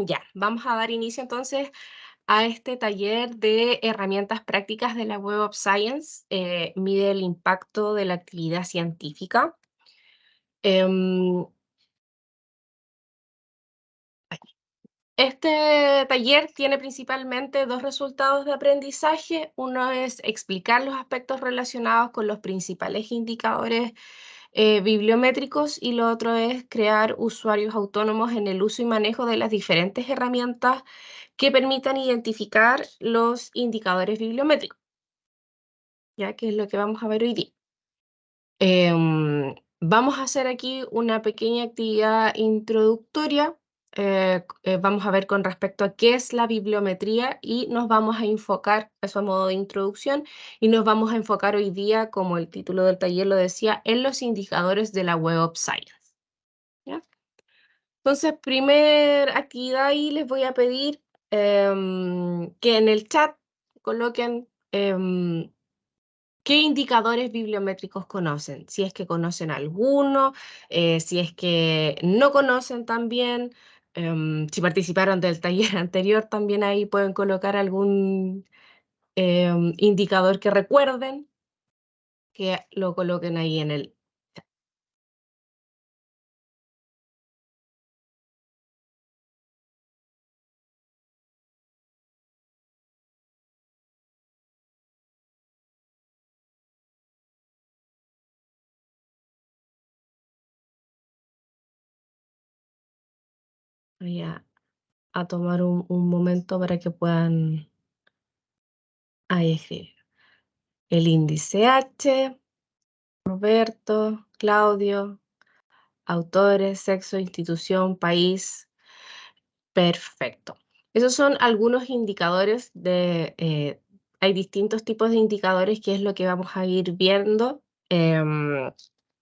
Ya, vamos a dar inicio entonces a este taller de herramientas prácticas de la Web of Science. Mide el impacto de la actividad científica. Em, Este taller tiene principalmente dos resultados de aprendizaje. Uno es explicar los aspectos relacionados con los principales indicadores bibliométricos y lo otro es crear usuarios autónomos en el uso y manejo de las diferentes herramientas que permitan identificar los indicadores bibliométricos, ya que es lo que vamos a ver hoy día. Vamos a hacer aquí una pequeña actividad introductoria. Vamos a ver con respecto a qué es la bibliometría y nos vamos a enfocar, eso a modo de introducción, y nos vamos a enfocar hoy día, como el título del taller lo decía, en los indicadores de la Web of Science. ¿Ya? Entonces, primer actividad ahí les voy a pedir que en el chat coloquen qué indicadores bibliométricos conocen, si es que conocen alguno, si es que no conocen también, si participaron del taller anterior también ahí pueden colocar algún indicador que recuerden, que lo coloquen ahí en el chat. Voy a tomar un momento para que puedan ahí escribir. El índice H, Roberto, Claudio, autores, sexo, institución, país. Perfecto. Esos son algunos indicadores hay distintos tipos de indicadores que es lo que vamos a ir viendo.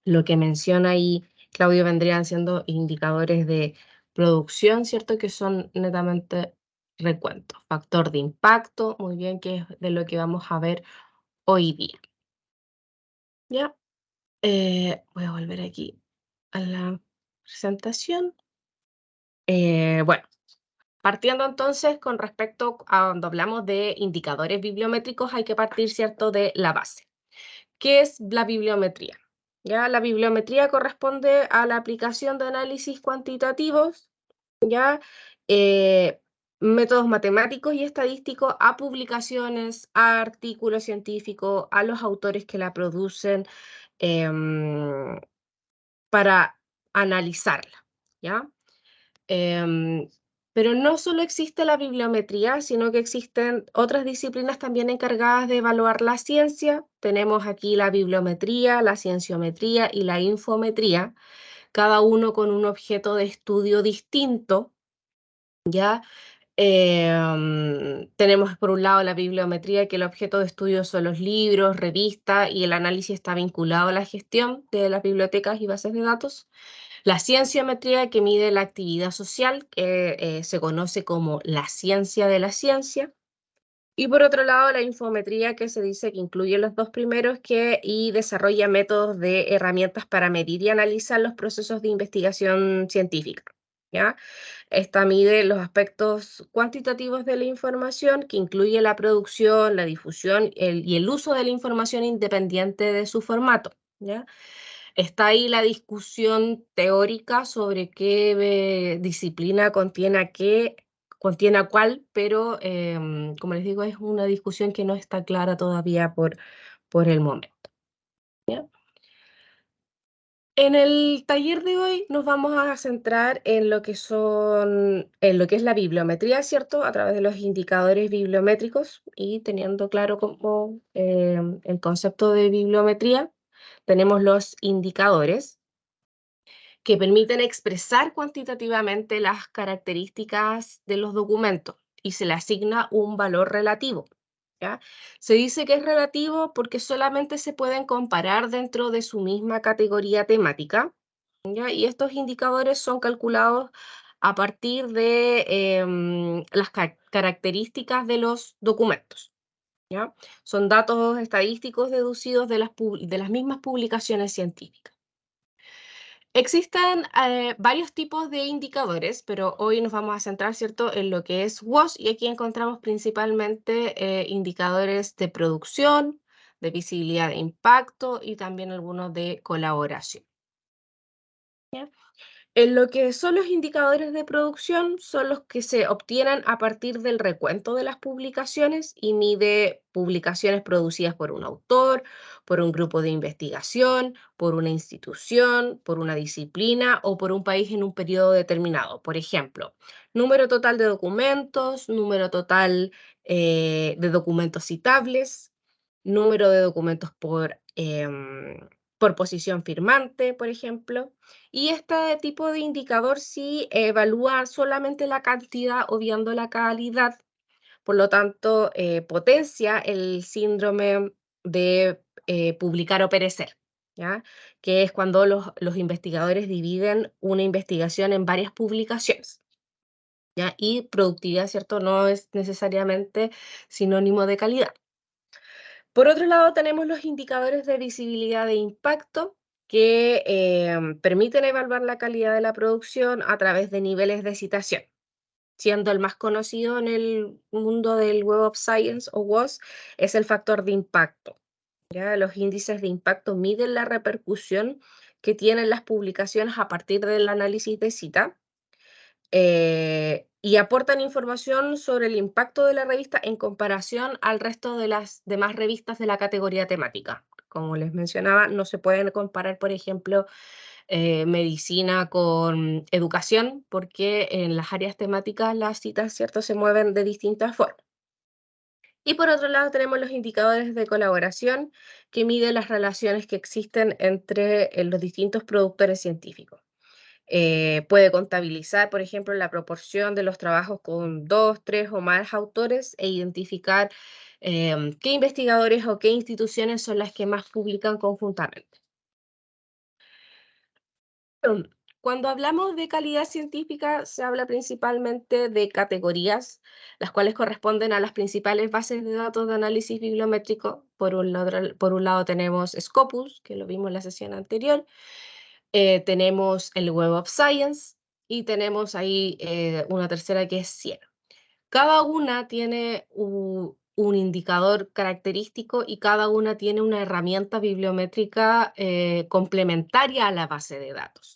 Lo que menciona ahí Claudio vendrían siendo indicadores de producción, ¿cierto? Que son netamente recuentos. Factor de impacto, muy bien, que es de lo que vamos a ver hoy día. ¿Ya? Voy a volver aquí a la presentación. Bueno, partiendo entonces con respecto a cuando hablamos de indicadores bibliométricos, hay que partir, ¿cierto?, de la base. ¿Qué es la bibliometría? Ya, la bibliometría corresponde a la aplicación de análisis cuantitativos, ya, eh, métodos matemáticos y estadísticos a publicaciones, a artículos científicos, a los autores que la producen, em, para analizarla, ¿ya? Em, pero no solo existe la bibliometría, sino que existen otras disciplinas también encargadas de evaluar la ciencia. Tenemos aquí la bibliometría, la cienciometría y la infometría, cada uno con un objeto de estudio distinto, ¿ya? Tenemos por un lado la bibliometría, que el objeto de estudio son los libros, revistas, y el análisis está vinculado a la gestión de las bibliotecas y bases de datos. La cienciometría, que mide la actividad social, que se conoce como la ciencia de la ciencia. Y por otro lado, la infometría, que se dice que incluye los dos primeros y desarrolla métodos de herramientas para medir y analizar los procesos de investigación científica, ¿ya? Esta mide los aspectos cuantitativos de la información, que incluye la producción, la difusión y el uso de la información independiente de su formato, ¿ya? Está ahí la discusión teórica sobre qué disciplina contiene a cuál, pero como les digo, es una discusión que no está clara todavía por el momento. ¿Ya? En el taller de hoy nos vamos a centrar en en lo que es la bibliometría, ¿cierto? A través de los indicadores bibliométricos y teniendo claro como el concepto de bibliometría, tenemos los indicadores que permiten expresar cuantitativamente las características de los documentos y se le asigna un valor relativo, ¿ya? Se dice que es relativo porque solamente se pueden comparar dentro de su misma categoría temática, ¿ya? Y estos indicadores son calculados a partir de las características de los documentos, ¿ya? Son datos estadísticos deducidos de de las mismas publicaciones científicas. Existen varios tipos de indicadores, pero hoy nos vamos a centrar, ¿cierto?, en lo que es WOS y aquí encontramos principalmente indicadores de producción, de visibilidad de impacto y también algunos de colaboración. ¿Ya? En lo que son los indicadores de producción, son los que se obtienen a partir del recuento de las publicaciones y mide publicaciones producidas por un autor, por un grupo de investigación, por una institución, por una disciplina o por un país en un periodo determinado. Por ejemplo, número total de documentos, número total de documentos citables, número de documentos por posición firmante, por ejemplo. Y este tipo de indicador sí evalúa solamente la cantidad, obviando la calidad. Por lo tanto, potencia el síndrome de publicar o perecer, ¿ya? Que es cuando los investigadores dividen una investigación en varias publicaciones, ¿ya? Y productividad, ¿cierto? No es necesariamente sinónimo de calidad. Por otro lado, tenemos los indicadores de visibilidad de impacto que permiten evaluar la calidad de la producción a través de niveles de citación, siendo el más conocido en el mundo del Web of Science o WOS es el factor de impacto. ¿Ya? Los índices de impacto miden la repercusión que tienen las publicaciones a partir del análisis de cita y aportan información sobre el impacto de la revista en comparación al resto de las demás revistas de la categoría temática. Como les mencionaba, no se pueden comparar, por ejemplo, medicina con educación, porque en las áreas temáticas las citas, ¿cierto?, se mueven de distintas formas. Y por otro lado tenemos los indicadores de colaboración que miden las relaciones que existen entre los distintos productores científicos. Puede contabilizar, por ejemplo, la proporción de los trabajos con dos, tres o más autores e identificar qué investigadores o qué instituciones son las que más publican conjuntamente. Cuando hablamos de calidad científica, se habla principalmente de categorías, las cuales corresponden a las principales bases de datos de análisis bibliométrico. Por un lado tenemos Scopus, que lo vimos en la sesión anterior, tenemos el Web of Science y tenemos ahí una tercera que es Ciena. Cada una tiene un indicador característico y cada una tiene una herramienta bibliométrica complementaria a la base de datos.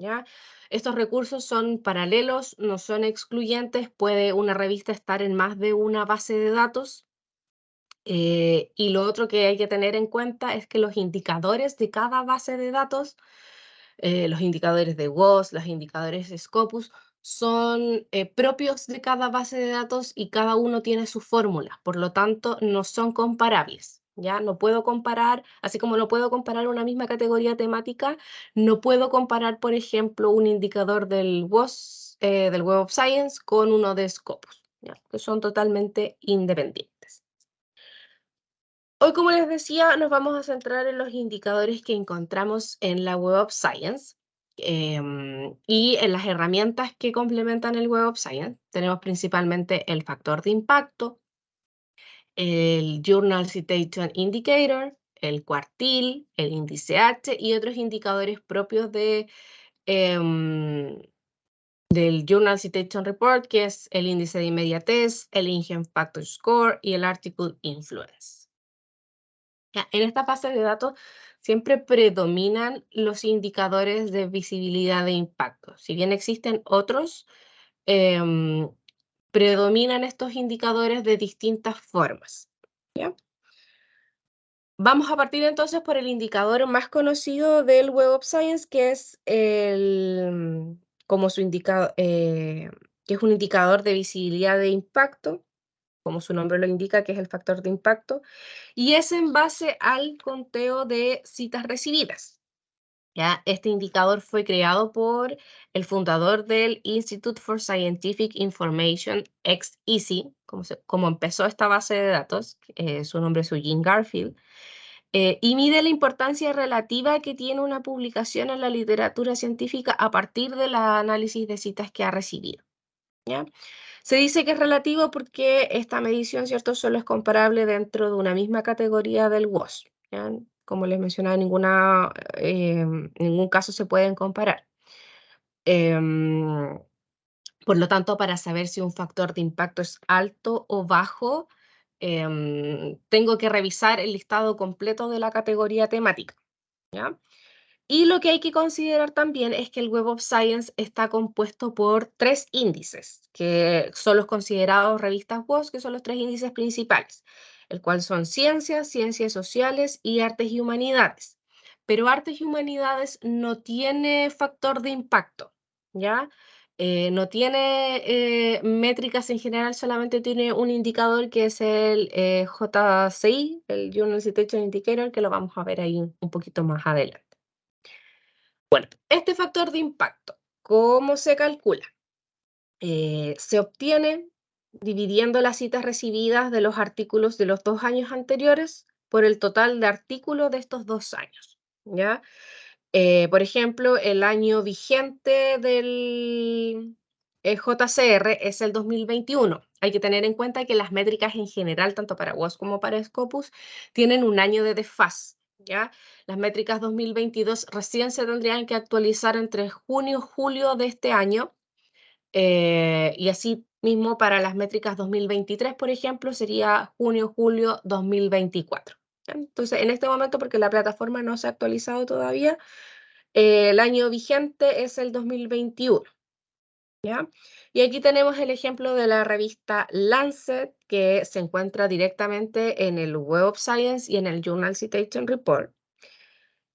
¿Ya? Estos recursos son paralelos, no son excluyentes, puede una revista estar en más de una base de datos. Y lo otro que hay que tener en cuenta es que los indicadores de cada base de datos, los indicadores de WOS, los indicadores de Scopus, son propios de cada base de datos y cada uno tiene su fórmula, por lo tanto no son comparables. ¿Ya? No puedo comparar, así como no puedo comparar una misma categoría temática, no puedo comparar, por ejemplo, un indicador del WOS, del Web of Science, con uno de Scopus, ¿ya? Que son totalmente independientes. Hoy, como les decía, nos vamos a centrar en los indicadores que encontramos en la Web of Science y en las herramientas que complementan el Web of Science. Tenemos principalmente el factor de impacto, el Journal Citation Indicator, el cuartil, el índice H y otros indicadores propios em, del Journal Citation Report, que es el índice de inmediatez, el Engine Factor Score y el Article Influence. Ya, en esta base de datos siempre predominan los indicadores de visibilidad de impacto. Si bien existen otros, em, predominan estos indicadores de distintas formas. ¿Ya? Vamos a partir entonces por el indicador más conocido del Web of Science, que es como su que es un indicador de visibilidad de impacto, como su nombre lo indica, que es el factor de impacto, y es en base al conteo de citas recibidas. ¿Ya? Este indicador fue creado por el fundador del Institute for Scientific Information, ex-ISI, como empezó esta base de datos, su nombre es Eugene Garfield, y mide la importancia relativa que tiene una publicación en la literatura científica a partir del análisis de citas que ha recibido. ¿Ya? Se dice que es relativo porque esta medición, ¿cierto?, solo es comparable dentro de una misma categoría del WOS. ¿Ya? como les mencionaba, en ningún caso se pueden comparar. Em, por lo tanto, para saber si un factor de impacto es alto o bajo, tengo que revisar el listado completo de la categoría temática, ¿ya? Y lo que hay que considerar también es que el Web of Science está compuesto por 3 índices, que son los considerados revistas WOS, que son los 3 índices principales, el cual son ciencias, ciencias sociales y artes y humanidades. Pero artes y humanidades no tiene factor de impacto, ¿ya? No tiene métricas en general, solamente tiene un indicador que es el JCI, el Journal Citation Indicator, que lo vamos a ver ahí un poquito más adelante. Bueno, este factor de impacto, ¿cómo se calcula? Se obtiene dividiendo las citas recibidas de los artículos de los 2 años anteriores por el total de artículos de estos 2 años, ¿ya? Por ejemplo, el año vigente del JCR es el 2021. Hay que tener en cuenta que las métricas en general, tanto para WOS como para Scopus, tienen un año de desfase, ¿ya? Las métricas 2022 recién se tendrían que actualizar entre junio y julio de este año, y así mismo para las métricas 2023, por ejemplo, sería junio-julio 2024. ¿Ya? Entonces, en este momento, porque la plataforma no se ha actualizado todavía, el año vigente es el 2021, ¿ya? Y aquí tenemos el ejemplo de la revista Lancet, que se encuentra directamente en el Web of Science y en el Journal Citation Report,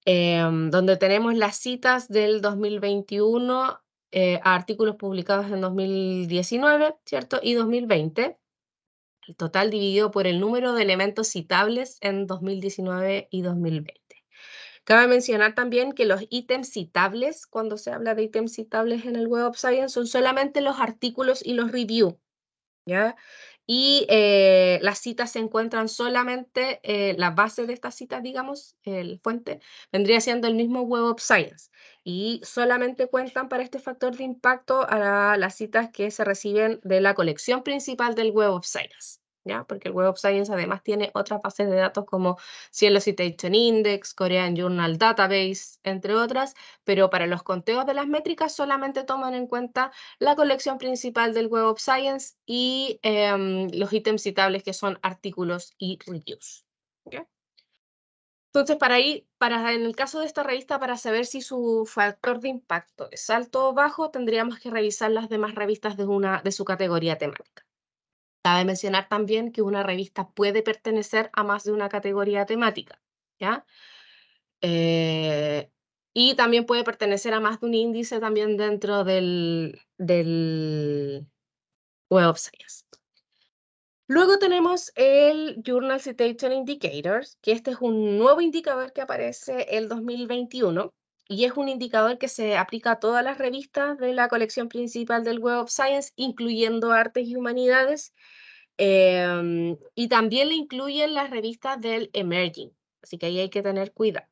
donde tenemos las citas del 2021 a artículos publicados en 2019, ¿cierto? Y 2020. El total dividido por el número de elementos citables en 2019 y 2020. Cabe mencionar también que los ítems citables, cuando se habla de ítems citables en el Web of Science, son solamente los artículos y los reviews, ¿ya? Y las citas se encuentran solamente, la base de estas citas, digamos, el fuente, vendría siendo el mismo Web of Science. Y solamente cuentan para este factor de impacto a las citas que se reciben de la colección principal del Web of Science, ¿ya? Porque el Web of Science además tiene otras bases de datos como Cielo Citation Index, Korean Journal Database, entre otras, pero para los conteos de las métricas solamente toman en cuenta la colección principal del Web of Science y los ítems citables que son artículos y reviews. ¿Okay? Entonces, en el caso de esta revista, para saber si su factor de impacto es alto o bajo, tendríamos que revisar las demás revistas de su categoría temática. Cabe mencionar también que una revista puede pertenecer a más de una categoría temática, ¿ya? Y también puede pertenecer a más de un índice también dentro del Web of Science. Luego tenemos el Journal Citation Indicators, que este es un nuevo indicador que aparece el 2021 y es un indicador que se aplica a todas las revistas de la colección principal del Web of Science, incluyendo Artes y Humanidades, y también le incluyen las revistas del Emerging, así que ahí hay que tener cuidado.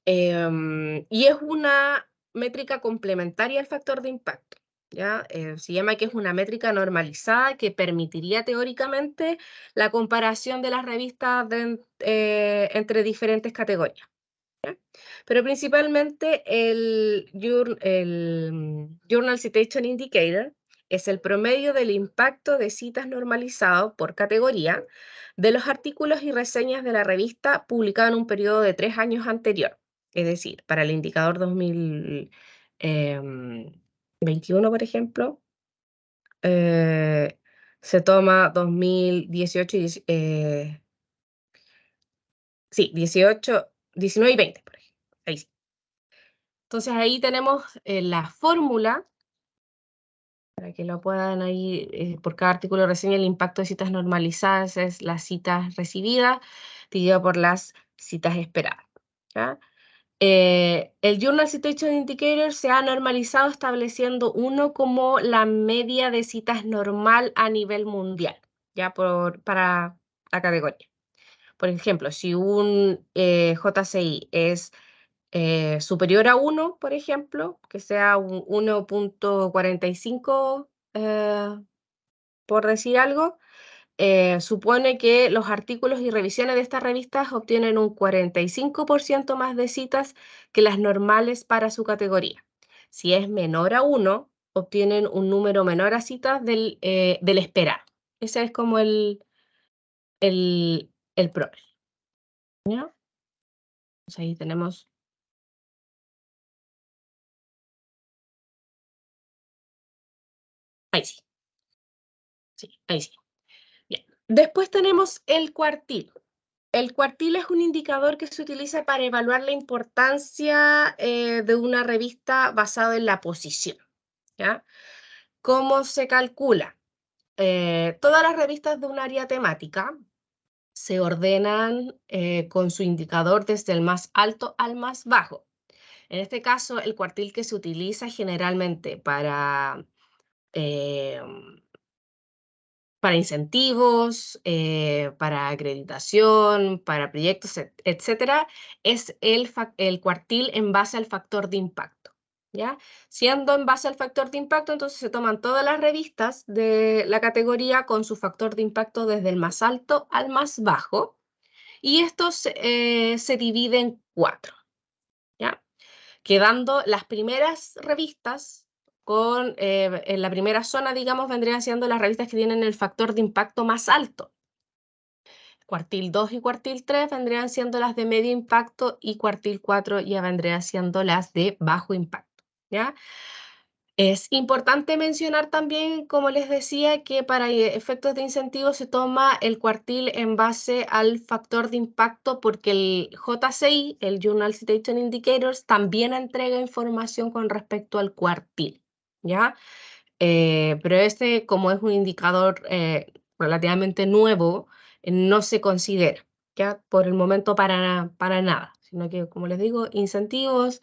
Y es una métrica complementaria al factor de impacto, ¿ya? Se llama que es una métrica normalizada que permitiría teóricamente la comparación de las revistas entre diferentes categorías, ¿ya? Pero principalmente el Journal Citation Indicator es el promedio del impacto de citas normalizado por categoría de los artículos y reseñas de la revista publicada en un periodo de 3 años anterior. Es decir, para el indicador 2021, por ejemplo, se toma 2018 sí, 18, 19 y 20, por ejemplo. Ahí sí. Entonces ahí tenemos la fórmula para que lo puedan ahí, por cada artículo de reseña, el impacto de citas normalizadas es las citas recibidas dividido por las citas esperadas, ¿ya? El Journal Citation Indicator se ha normalizado estableciendo uno como la media de citas normal a nivel mundial, ya para la categoría. Por ejemplo, si un JCI es superior a 1, por ejemplo, que sea un 1.45, por decir algo, supone que los artículos y revisiones de estas revistas obtienen un 45% más de citas que las normales para su categoría. Si es menor a 1, obtienen un número menor a citas del esperado. Ese es como el PROMES, ¿ya? Entonces ahí tenemos... Ahí sí, sí, ahí sí. Bien. Después tenemos el cuartil. El cuartil es un indicador que se utiliza para evaluar la importancia de una revista basado en la posición, ¿ya? ¿Cómo se calcula? Todas las revistas de un área temática se ordenan con su indicador desde el más alto al más bajo. En este caso, el cuartil que se utiliza generalmente eh, para incentivos, para acreditación, para proyectos, etcétera, es el cuartil en base al factor de impacto, ¿ya? Siendo en base al factor de impacto, entonces se toman todas las revistas de la categoría con su factor de impacto desde el más alto al más bajo, y estos se divide en 4, ¿ya? Quedando las primeras revistas en la primera zona, digamos, vendrían siendo las revistas que tienen el factor de impacto más alto. Cuartil 2 y cuartil 3 vendrían siendo las de medio impacto y cuartil 4 ya vendrían siendo las de bajo impacto, ¿ya? Es importante mencionar también, como les decía, que para efectos de incentivo se toma el cuartil en base al factor de impacto porque el JCI, el Journal Citation Indicators, también entrega información con respecto al cuartil, ¿ya? Pero este, como es un indicador relativamente nuevo, no se considera, ¿ya? Por el momento para nada, sino que, como les digo, incentivos,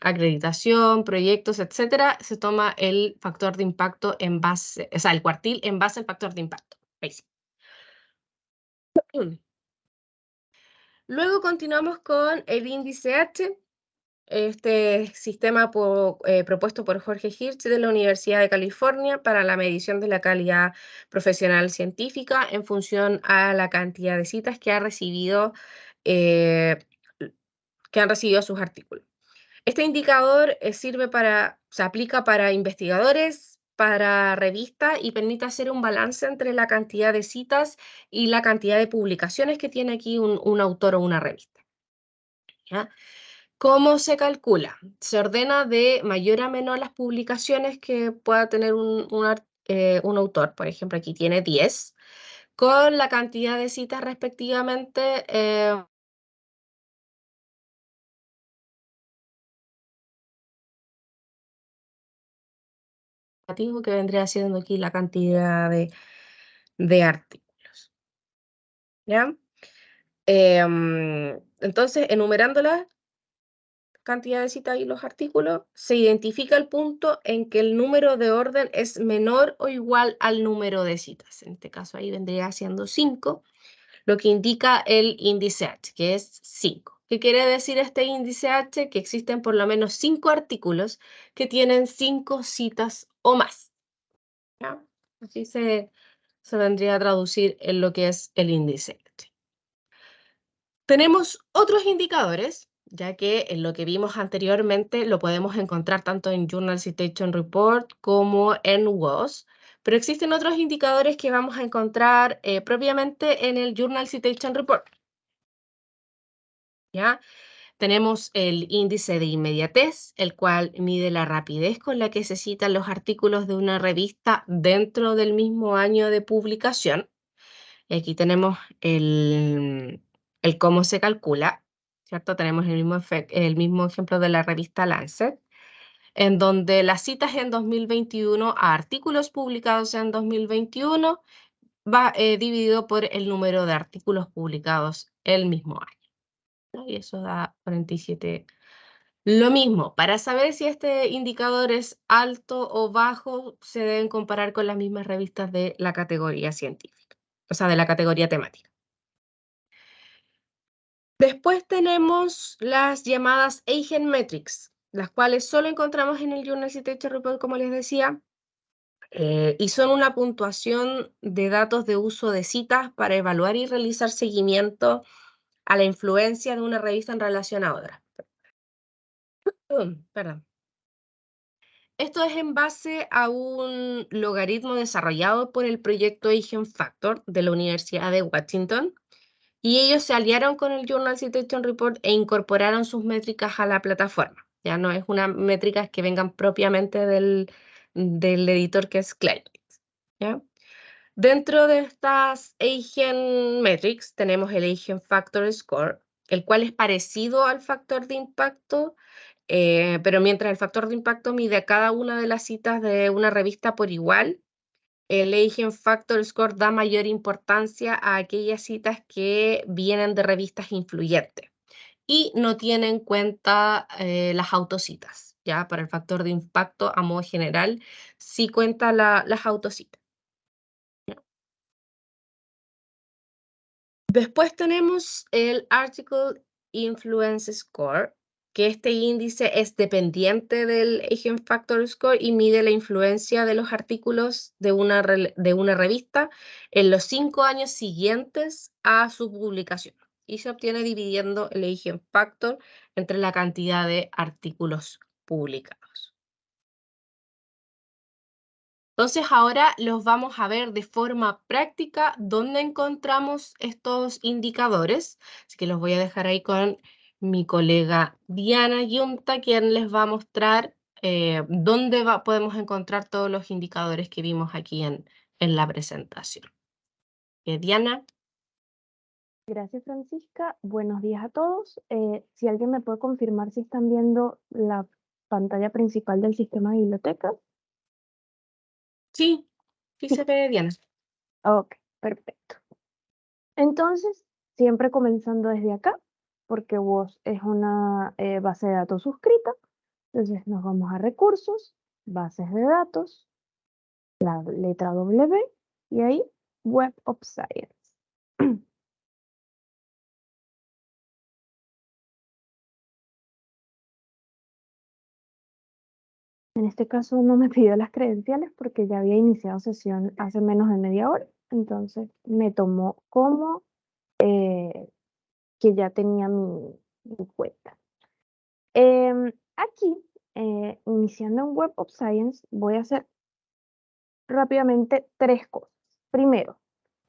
acreditación, proyectos, etcétera, se toma el factor de impacto en base, o sea, el cuartil en base al factor de impacto. Ahí sí. Luego continuamos con el índice H. Este sistema propuesto por Jorge Hirsch de la Universidad de California para la medición de la calidad profesional científica en función a la cantidad de citas eh, que han recibido sus artículos. Este indicador se aplica para investigadores, para revistas y permite hacer un balance entre la cantidad de citas y la cantidad de publicaciones que tiene aquí un autor o una revista, ¿ya? ¿Cómo se calcula? Se ordena de mayor a menor las publicaciones que pueda tener un autor. Por ejemplo, aquí tiene 10, con la cantidad de citas respectivamente, que vendría siendo aquí la cantidad de artículos, ¿ya? Entonces, enumerándolas, cantidad de citas y los artículos, se identifica el punto en que el número de orden es menor o igual al número de citas. En este caso ahí vendría siendo 5, lo que indica el índice H, que es 5. ¿Qué quiere decir este índice H? Que existen por lo menos 5 artículos que tienen 5 citas o más, ¿ya? Así se vendría a traducir en lo que es el índice H. Tenemos otros indicadores, ya que en lo que vimos anteriormente lo podemos encontrar tanto en Journal Citation Report como en WOS, pero existen otros indicadores que vamos a encontrar propiamente en el Journal Citation Report, ¿ya? Tenemos el índice de inmediatez, el cual mide la rapidez con la que se citan los artículos de una revista dentro del mismo año de publicación. Y aquí tenemos el cómo se calcula, ¿cierto? Tenemos el mismo ejemplo de la revista Lancet, en donde las citas en 2021 a artículos publicados en 2021 va dividido por el número de artículos publicados el mismo año, ¿no? Y eso da 47. Lo mismo, para saber si este indicador es alto o bajo, se deben comparar con las mismas revistas de la categoría científica, o sea, de la categoría temática. Después tenemos las llamadas Eigenmetrics, las cuales solo encontramos en el Journal Citation Report, como les decía, Y son una puntuación de datos de uso de citas para evaluar y realizar seguimiento a la influencia de una revista en relación a otra. Perdón. Esto es en base a un logaritmo desarrollado por el proyecto Eigen Factor de la Universidad de Washington, y ellos se aliaron con el Journal Citation Report e incorporaron sus métricas a la plataforma. Ya no es una métricas que vengan propiamente del editor que es Clarivate, ¿ya? Dentro de estas Eigen Metrics tenemos el Eigen Factor Score, el cual es parecido al factor de impacto, pero mientras el factor de impacto mide cada una de las citas de una revista por igual, el Eigen Factor Score da mayor importancia a aquellas citas que vienen de revistas influyentes y no tiene en cuenta las autocitas. ¿Ya? Para el factor de impacto, a modo general, sí cuenta las autocitas. Después tenemos el Article Influence Score, que este índice es dependiente del Eigen Factor Score y mide la influencia de los artículos de una revista en los 5 años siguientes a su publicación. Y se obtiene dividiendo el Eigen Factor entre la cantidad de artículos publicados. Entonces ahora los vamos a ver de forma práctica dónde encontramos estos indicadores. Así que los voy a dejar ahí con mi colega Diana Yunta, quien les va a mostrar dónde podemos encontrar todos los indicadores que vimos aquí en la presentación. Diana. Gracias, Francisca. Buenos días a todos. Si alguien me puede confirmar si están viendo la pantalla principal del sistema de biblioteca. Sí, sí se ve, Diana. Ok, perfecto. Entonces, siempre comenzando desde acá, porque WOS es una base de datos suscrita. Entonces nos vamos a recursos, bases de datos, la letra W y ahí Web of Science. En este caso no me pidió las credenciales porque ya había iniciado sesión hace menos de media hora. Entonces me tomó como que ya tenía mi cuenta. Aquí, iniciando en Web of Science, voy a hacer rápidamente 3 cosas. Primero,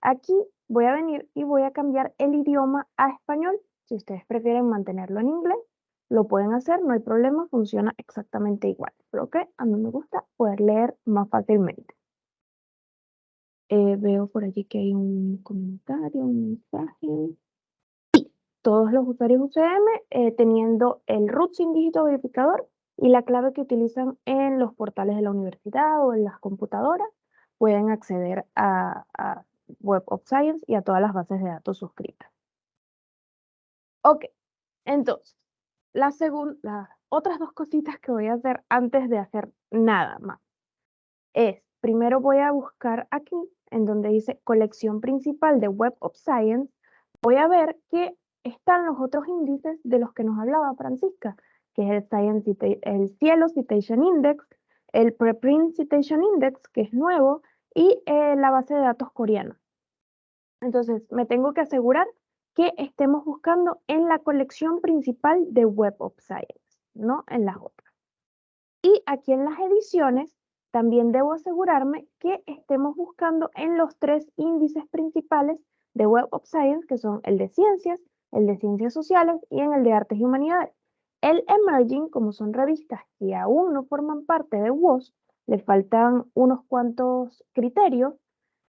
aquí voy a venir y voy a cambiar el idioma a español. Si ustedes prefieren mantenerlo en inglés, lo pueden hacer, no hay problema, funciona exactamente igual. Pero que a mí me gusta poder leer más fácilmente. Veo por allí que hay un comentario, un mensaje. Todos los usuarios UCM teniendo el root sin dígito verificador y la clave que utilizan en los portales de la universidad o en las computadoras pueden acceder a Web of Science y a todas las bases de datos suscritas. Ok, entonces, las otras 2 cositas que voy a hacer antes de hacer nada más es, primero voy a buscar aquí en donde dice colección principal de Web of Science, voy a ver que están los otros índices de los que nos hablaba Francisca, que es el Cielo Citation Index, el Preprint Citation Index, que es nuevo, y la base de datos coreana. Entonces, me tengo que asegurar que estemos buscando en la colección principal de Web of Science, no en las otras. Y aquí en las ediciones, también debo asegurarme que estemos buscando en los 3 índices principales de Web of Science, que son el de ciencias, el de ciencias sociales y en el de artes y humanidades. El Emerging, como son revistas que aún no forman parte de WOS, le faltan unos cuantos criterios,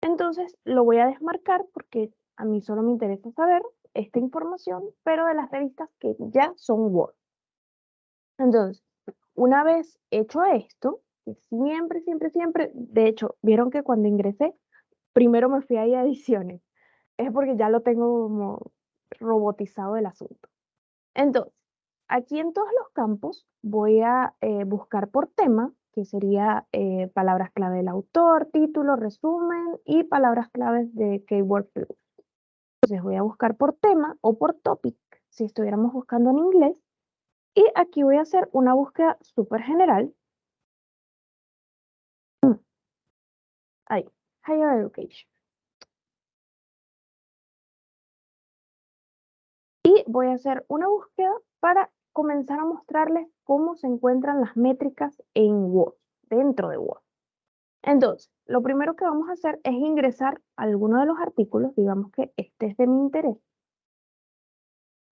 entonces lo voy a desmarcar porque a mí solo me interesa saber esta información, pero de las revistas que ya son WOS. Entonces, una vez hecho esto, que siempre, de hecho, vieron que cuando ingresé, primero me fui ahí a ediciones. Es porque ya lo tengo como robotizado el asunto. Entonces, aquí en todos los campos voy a buscar por tema, que sería palabras clave del autor, título, resumen y palabras claves de Keyword Plus. Entonces voy a buscar por tema o por topic, si estuviéramos buscando en inglés. Y aquí voy a hacer una búsqueda súper general. Higher Education. Y voy a hacer una búsqueda para comenzar a mostrarles cómo se encuentran las métricas en Word, dentro de Word. Entonces, lo primero que vamos a hacer es ingresar alguno de los artículos, digamos que este es de mi interés.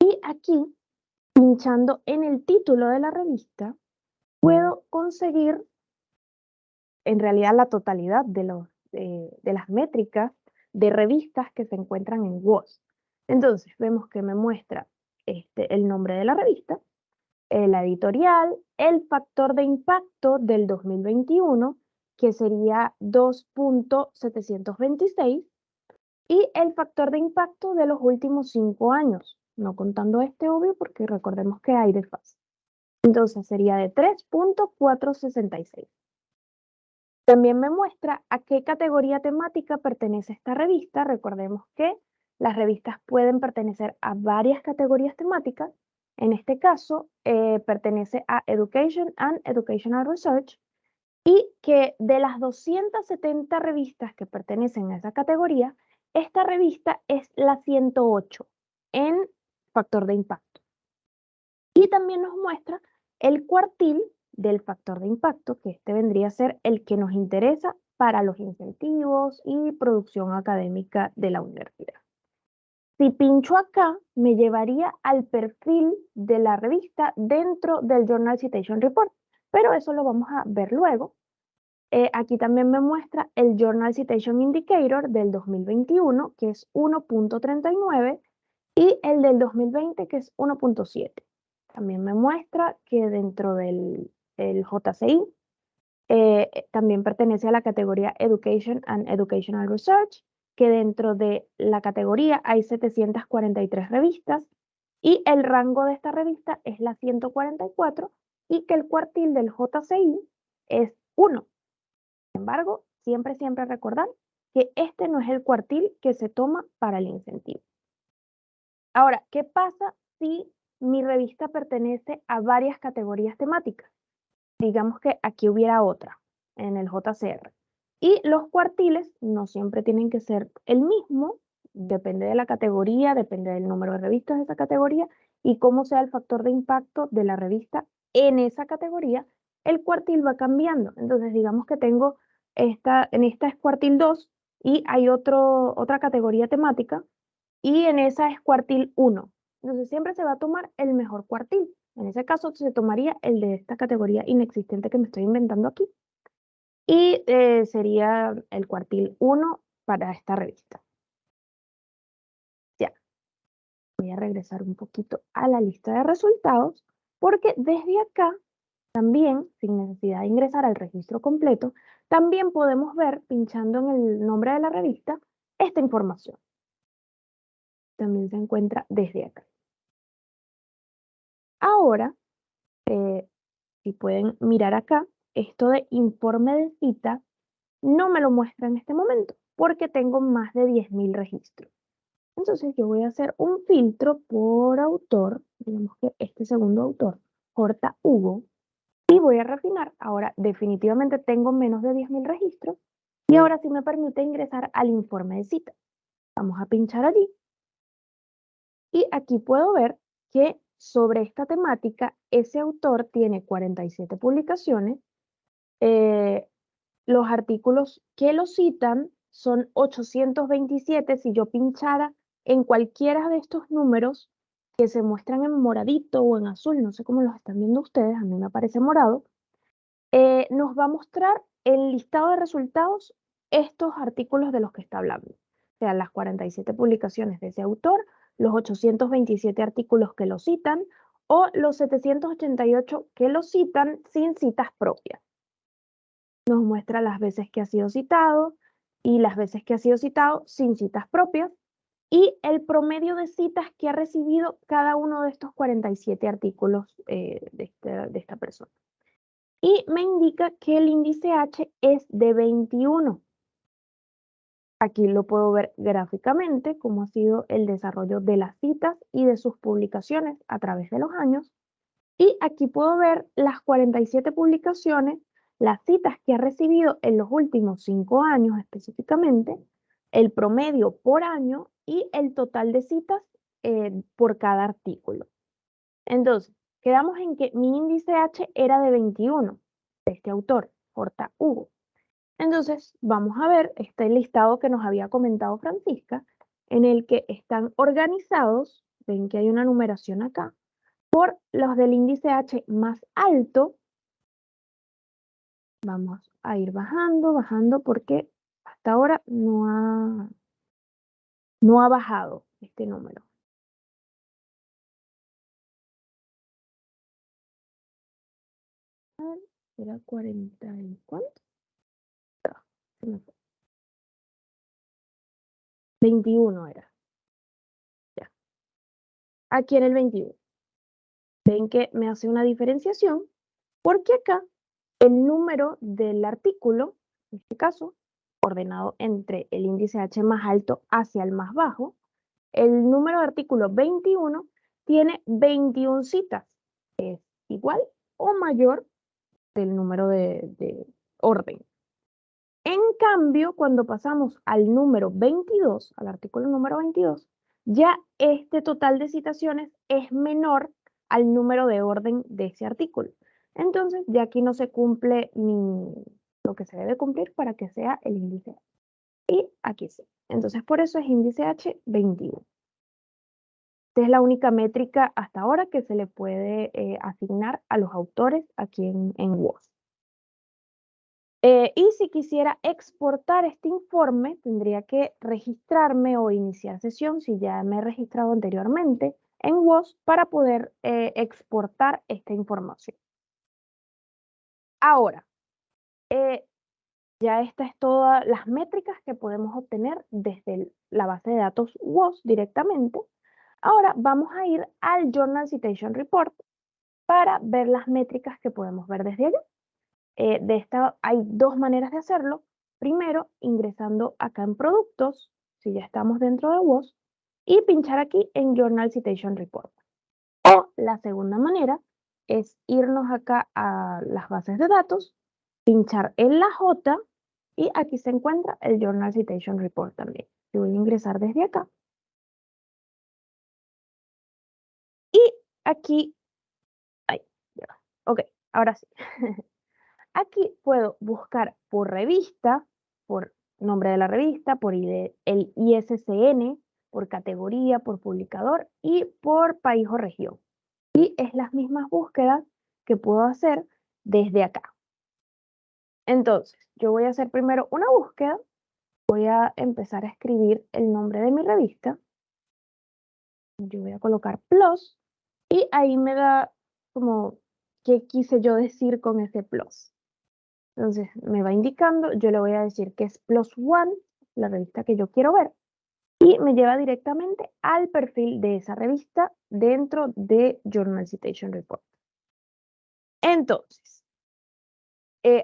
Y aquí, pinchando en el título de la revista, puedo conseguir en realidad la totalidad de las métricas de revistas que se encuentran en WOS. Entonces, vemos que me muestra el nombre de la revista, la editorial, el factor de impacto del 2021, que sería 2.726, y el factor de impacto de los últimos 5 años, no contando este obvio porque recordemos que hay desfase. Entonces sería de 3.466. También me muestra a qué categoría temática pertenece esta revista. Recordemos que las revistas pueden pertenecer a varias categorías temáticas. En este caso, pertenece a Education and Educational Research, y que de las 270 revistas que pertenecen a esa categoría, esta revista es la 108 en factor de impacto. Y también nos muestra el cuartil del factor de impacto, que este vendría a ser el que nos interesa para los incentivos y producción académica de la universidad. Si pincho acá, me llevaría al perfil de la revista dentro del Journal Citation Report, pero eso lo vamos a ver luego. Aquí también me muestra el Journal Citation Indicator del 2021, que es 1.39, y el del 2020, que es 1.7. También me muestra que dentro del JCI también pertenece a la categoría Education and Educational Research, que dentro de la categoría hay 743 revistas y el rango de esta revista es la 144 y que el cuartil del JCI es 1. Sin embargo, siempre recordar que este no es el cuartil que se toma para el incentivo. Ahora, ¿qué pasa si mi revista pertenece a varias categorías temáticas? Digamos que aquí hubiera otra en el JCR. Y los cuartiles no siempre tienen que ser el mismo, depende de la categoría, depende del número de revistas de esa categoría y cómo sea el factor de impacto de la revista en esa categoría, el cuartil va cambiando. Entonces, digamos que tengo en esta es cuartil 2 y hay otra categoría temática y en esa es cuartil 1. Entonces, siempre se va a tomar el mejor cuartil. En ese caso, se tomaría el de esta categoría inexistente que me estoy inventando aquí. Y sería el cuartil 1 para esta revista. Ya. Voy a regresar un poquito a la lista de resultados, porque desde acá, también, sin necesidad de ingresar al registro completo, también podemos ver, pinchando en el nombre de la revista, esta información. También se encuentra desde acá. Ahora, si pueden mirar acá, esto de informe de cita no me lo muestra en este momento porque tengo más de 10.000 registros. Entonces yo voy a hacer un filtro por autor, digamos que este segundo autor, Horta Hugo, y voy a refinar. Ahora definitivamente tengo menos de 10.000 registros y ahora sí me permite ingresar al informe de cita. Vamos a pinchar allí y aquí puedo ver que sobre esta temática ese autor tiene 47 publicaciones. Los artículos que lo citan son 827. Si yo pinchara en cualquiera de estos números que se muestran en moradito o en azul, no sé cómo los están viendo ustedes, a mí me aparece morado, nos va a mostrar el listado de resultados estos artículos de los que está hablando. O sea, las 47 publicaciones de ese autor, los 827 artículos que lo citan o los 788 que lo citan sin citas propias. Nos muestra las veces que ha sido citado y las veces que ha sido citado sin citas propias y el promedio de citas que ha recibido cada uno de estos 47 artículos de esta persona. Y me indica que el índice H es de 21. Aquí lo puedo ver gráficamente cómo ha sido el desarrollo de las citas y de sus publicaciones a través de los años. Y aquí puedo ver las 47 publicaciones las citas que ha recibido en los últimos 5 años específicamente, el promedio por año y el total de citas por cada artículo. Entonces, quedamos en que mi índice H era de 21, de este autor, J. Hugo. Entonces, vamos a ver este listado que nos había comentado Francisca, en el que están organizados, ven que hay una numeración acá, por los del índice H más alto. Vamos a ir bajando, bajando, porque hasta ahora no ha bajado este número. Era 40 y ¿cuánto? Se me fue. 21 era. Ya. Aquí en el 21. Ven que me hace una diferenciación porque acá el número del artículo, en este caso, ordenado entre el índice H más alto hacia el más bajo, el número de artículo 21 tiene 21 citas. Es igual o mayor del número de orden. En cambio, cuando pasamos al número 22, al artículo número 22, ya este total de citaciones es menor al número de orden de ese artículo. Entonces, ya aquí no se cumple ni lo que se debe cumplir para que sea el índice H. Y aquí sí. Entonces, por eso es índice H 21. Esta es la única métrica hasta ahora que se le puede asignar a los autores aquí en WOS. Y si quisiera exportar este informe, tendría que registrarme o iniciar sesión, si ya me he registrado anteriormente, en WOS para poder exportar esta información. Ahora, ya estas es todas las métricas que podemos obtener desde la base de datos WOS directamente. Ahora vamos a ir al Journal Citation Report para ver las métricas que podemos ver desde allá. De esta hay dos maneras de hacerlo. Primero, ingresando acá en productos, si ya estamos dentro de WOS, y pinchar aquí en Journal Citation Report. O la segunda manera es irnos acá a las bases de datos, pinchar en la J y aquí se encuentra el Journal Citation Report también. Yo voy a ingresar desde acá. Y aquí, ya va. Ok, ahora sí. Aquí puedo buscar por revista, por nombre de la revista, por el ISSN, por categoría, por publicador y por país o región. Y es las mismas búsquedas que puedo hacer desde acá. Entonces, yo voy a hacer primero una búsqueda, voy a empezar a escribir el nombre de mi revista. Yo voy a colocar plus y ahí me da como qué quise yo decir con ese plus. Entonces me va indicando, yo le voy a decir que es Plus One, la revista que yo quiero ver, y me lleva directamente al perfil de esa revista dentro de Journal Citation Report. Entonces,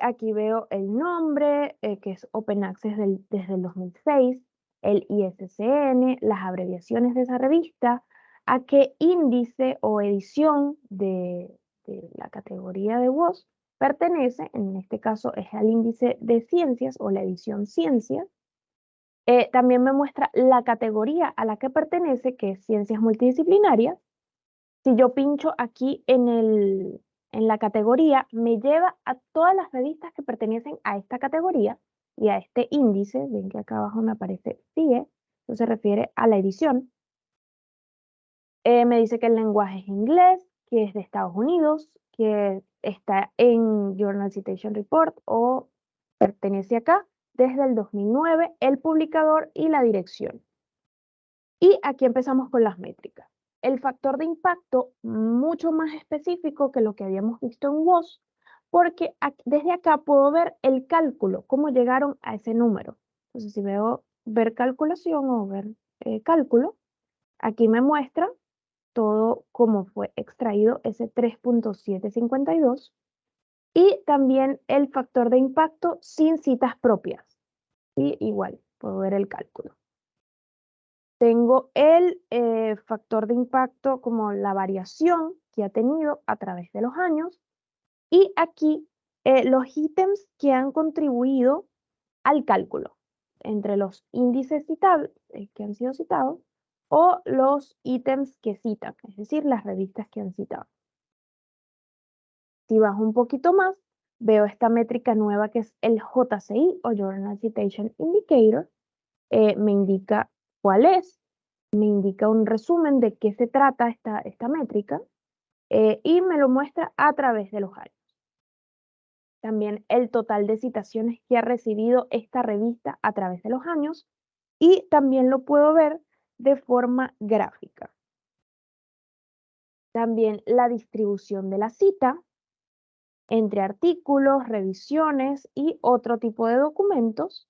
aquí veo el nombre, que es Open Access desde el 2006, el ISSN, las abreviaciones de esa revista, a qué índice o edición de la categoría de WOS pertenece, en este caso es al índice de ciencias o la edición ciencias. También me muestra la categoría a la que pertenece, que es ciencias multidisciplinarias. Si yo pincho aquí en la categoría, me lleva a todas las revistas que pertenecen a esta categoría y a este índice. Ven que acá abajo me aparece CIE, eso se refiere a la edición. Me dice que el lenguaje es inglés, que es de Estados Unidos, que está en Journal Citation Report o pertenece acá desde el 2009, el publicador y la dirección. Y aquí empezamos con las métricas. El factor de impacto mucho más específico que lo que habíamos visto en WOS, porque desde acá puedo ver el cálculo, cómo llegaron a ese número. Entonces, si veo ver calculación o ver cálculo, aquí me muestra todo cómo fue extraído ese 3.752 y también el factor de impacto sin citas propias. Y igual, puedo ver el cálculo. Tengo el factor de impacto como la variación que ha tenido a través de los años y aquí los ítems que han contribuido al cálculo entre los índices citados, que han sido citados o los ítems que citan, es decir, las revistas que han citado. Si bajo un poquito más, veo esta métrica nueva que es el JCI o Journal Citation Indicator. Me indica cuál es, me indica un resumen de qué se trata esta métrica y me lo muestra a través de los años. También el total de citaciones que ha recibido esta revista a través de los años y también lo puedo ver de forma gráfica. También la distribución de la cita entre artículos, revisiones y otro tipo de documentos.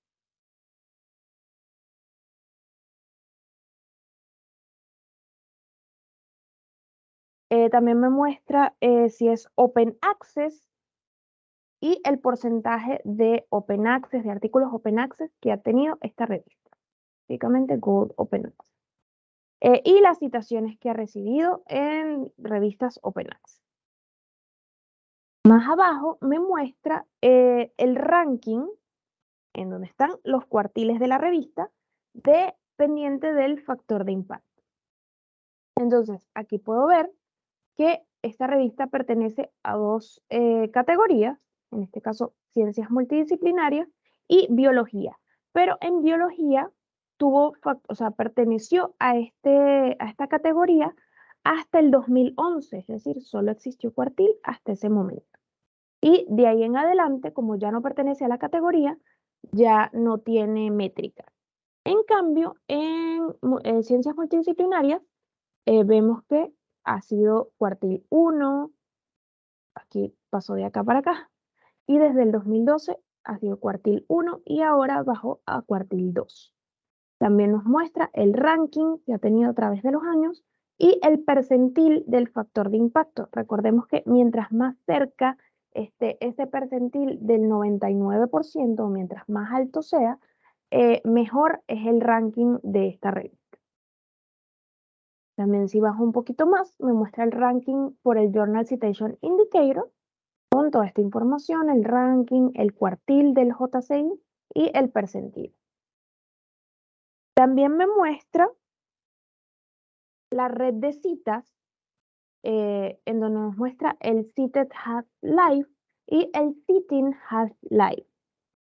También me muestra si es Open Access y el porcentaje de Open Access, de artículos Open Access que ha tenido esta revista. Básicamente Gold Open Access. Y las citaciones que ha recibido en revistas Open Access. Más abajo me muestra el ranking en donde están los cuartiles de la revista dependiente del factor de impacto. Entonces, aquí puedo ver que esta revista pertenece a dos categorías, en este caso ciencias multidisciplinarias y biología. Pero en biología perteneció a esta categoría hasta el 2011, es decir, solo existió cuartil hasta ese momento. Y de ahí en adelante, como ya no pertenece a la categoría, ya no tiene métrica. En cambio, en ciencias multidisciplinarias, vemos que ha sido cuartil 1, aquí pasó de acá para acá, y desde el 2012 ha sido cuartil 1 y ahora bajó a cuartil 2. También nos muestra el ranking que ha tenido a través de los años y el percentil del factor de impacto. Recordemos que mientras más cerca esté ese percentil del 99%, mientras más alto sea, mejor es el ranking de esta revista. También si bajo un poquito más, me muestra el ranking por el Journal Citation Indicator, con toda esta información, el ranking, el cuartil del JCI y el percentil. También me muestra la red de citas, en donde nos muestra el Cited Half-Life y el Citing Half-Life.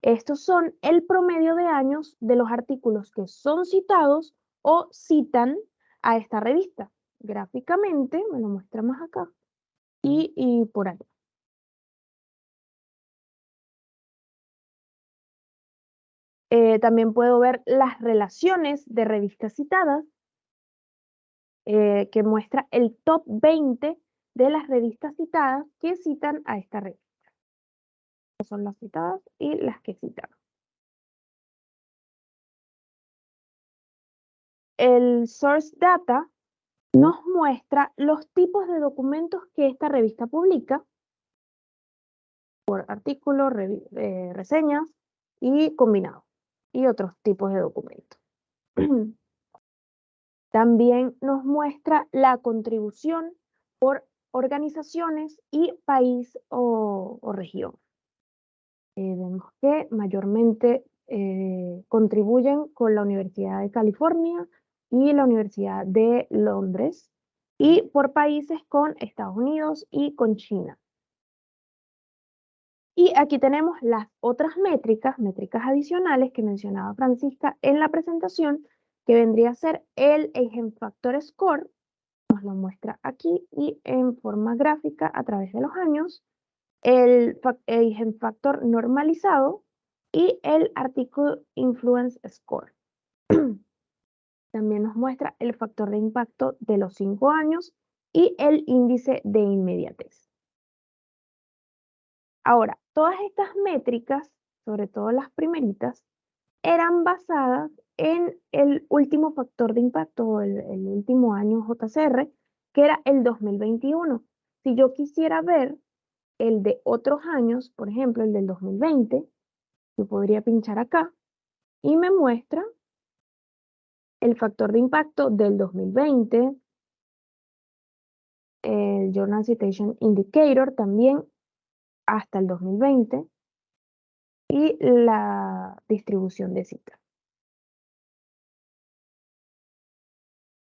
Estos son el promedio de años de los artículos que son citados o citan a esta revista. Gráficamente, me lo muestra más acá, y por ahí. También puedo ver las relaciones de revistas citadas, que muestra el top 20 de las revistas citadas que citan a esta revista. Son las citadas y las que citan. El Source Data nos muestra los tipos de documentos que esta revista publica por artículos, reseñas y combinados, y otros tipos de documentos. También nos muestra la contribución por organizaciones y país o región. Vemos que mayormente contribuyen con la Universidad de California y la Universidad de Londres, y por países con Estados Unidos y con China. Y aquí tenemos las otras métricas adicionales que mencionaba Francisca en la presentación, que vendría a ser el Eigen Factor Score, nos lo muestra aquí y en forma gráfica a través de los años, el Eigen Factor normalizado y el Article Influence Score. También nos muestra el factor de impacto de los 5 años y el índice de inmediatez. Ahora, todas estas métricas, sobre todo las primeritas, eran basadas en el último factor de impacto, el último año JCR, que era el 2021. Si yo quisiera ver el de otros años, por ejemplo, el del 2020, yo podría pinchar acá y me muestra el factor de impacto del 2020, el Journal Citation Indicator también hasta el 2020 y la distribución de citas.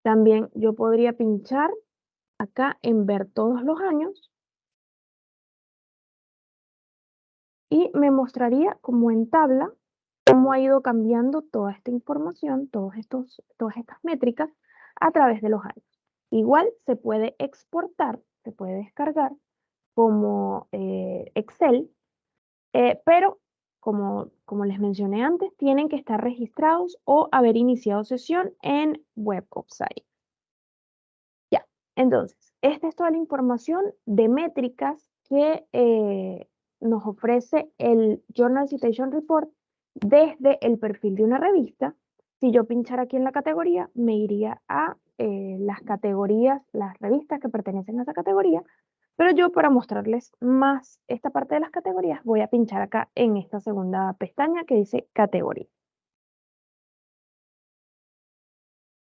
También yo podría pinchar acá en ver todos los años y me mostraría como en tabla cómo ha ido cambiando toda esta información, todas estas métricas a través de los años. Igual se puede exportar, se puede descargar como Excel, pero como les mencioné antes, tienen que estar registrados o haber iniciado sesión en Web of Science. Ya, entonces, esta es toda la información de métricas que nos ofrece el Journal Citation Report desde el perfil de una revista. Si yo pinchara aquí en la categoría, me iría a las categorías, las revistas que pertenecen a esa categoría, pero yo para mostrarles más esta parte de las categorías, voy a pinchar acá en esta segunda pestaña que dice categoría.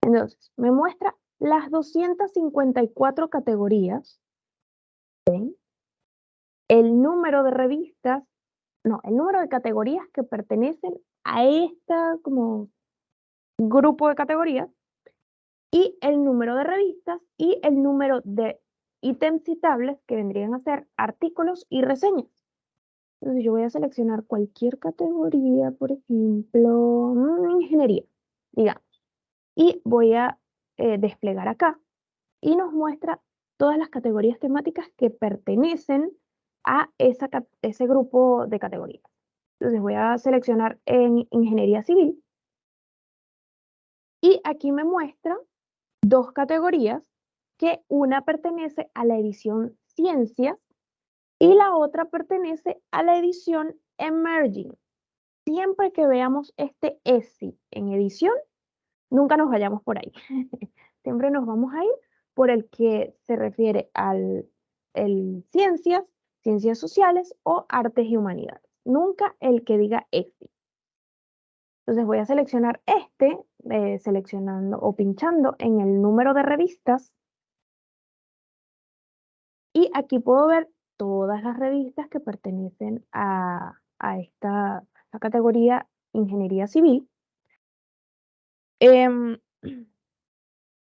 Entonces, me muestra las 254 categorías, ¿ven? El número de revistas, no, el número de categorías que pertenecen a esta como grupo de categorías y el número de revistas y el número de ítems citables que vendrían a ser artículos y reseñas. Entonces yo voy a seleccionar cualquier categoría, por ejemplo, ingeniería, digamos, y voy a desplegar acá y nos muestra todas las categorías temáticas que pertenecen a ese grupo de categorías. Entonces voy a seleccionar en ingeniería civil y aquí me muestra dos categorías que una pertenece a la edición ciencias y la otra pertenece a la edición emerging. Siempre que veamos este ESI en edición, nunca nos vayamos por ahí. Siempre nos vamos a ir por el que se refiere al ciencias, ciencias sociales o artes y humanidades. Nunca el que diga ESI. Entonces voy a seleccionar seleccionando o pinchando en el número de revistas. Y aquí puedo ver todas las revistas que pertenecen a esta categoría ingeniería civil.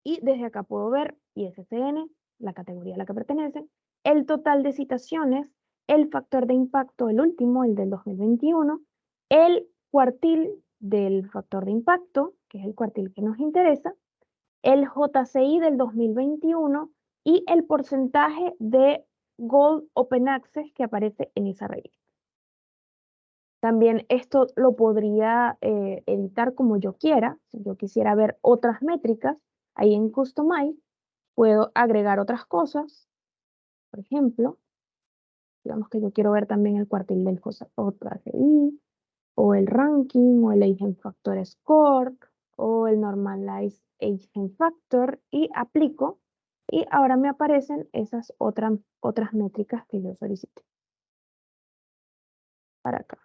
Y desde acá puedo ver ISSN, la categoría a la que pertenecen, el total de citaciones, el factor de impacto, el último, el del 2021, el cuartil del factor de impacto, que es el cuartil que nos interesa, el JCI del 2021 y el porcentaje de Gold Open Access que aparece en esa revista. También esto lo podría editar como yo quiera. Si yo quisiera ver otras métricas, ahí en Customize puedo agregar otras cosas. Por ejemplo, digamos que yo quiero ver también el cuartil del JCI, o el ranking, o el Agent Factor Score, o el Normalized Agent Factor, y aplico, y ahora me aparecen esas otras métricas que yo solicité. Para acá.